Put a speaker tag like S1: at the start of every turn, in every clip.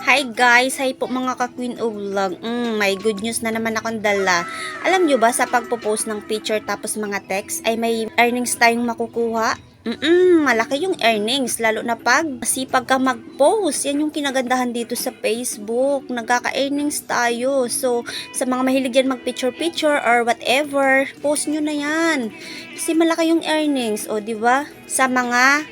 S1: Hi guys! Hi po mga ka-Queen of Vlog. May good news na naman akong dala. Alam nyo ba sa pagpo-post ng picture tapos mga text ay may earnings tayong makukuha? Malaki yung earnings, lalo na pag sipag ka mag-post. Yan yung kinagandahan dito sa Facebook. Nagkaka-earnings tayo. So, sa mga mahilig yan mag-picture-picture or whatever, post nyo na yan. Kasi malaki yung earnings. O, di ba? Sa mga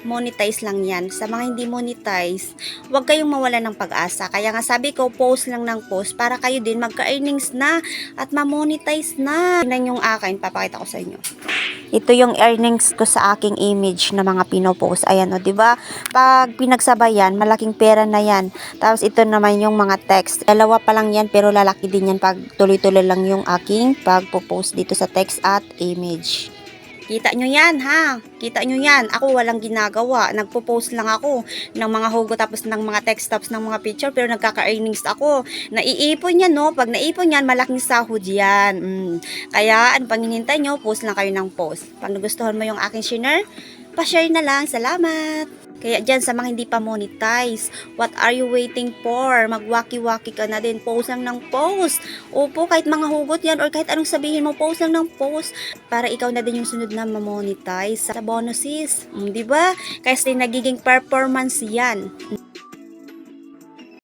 S1: monetize lang yan. Sa mga hindi monetize, huwag kayong mawala ng pag-asa. Kaya nga sabi ko, post lang ng post para kayo din magka-earnings na at ma-monetize na. Tingnan yung akin, papakita ko sa inyo. Ito yung earnings ko sa aking image na mga pinopost. Ayan o, di ba? Pag pinagsabayan, malaking pera na yan. Tapos ito naman yung mga text. Dalawa pa lang yan pero lalaki din yan pag tuloy-tuloy lang yung aking pagpo-post dito sa text at image. Kita nyo yan, ha? Kita nyo yan. Ako walang ginagawa. Nagpo-post lang ako ng mga hugo tapos ng mga text tapos ng mga picture pero nagkaka-earnings ako. Naiipon yan, no? Pag naipon yan, malaking sahod yan. Kaya, ano pang hinintay nyo? Post lang kayo ng post. Pag nagustuhan mo yung aking share, pa-share na lang. Salamat! Kaya dyan sa mga hindi pa monetize, what are you waiting for? Magwaki-waki ka na din, post lang ng post. Opo, kahit mga hugot yan or kahit anong sabihin mo, post lang ng post para ikaw na din yung sunod na ma-monetize sa bonuses. Di ba? Kasi nagiging performance yan.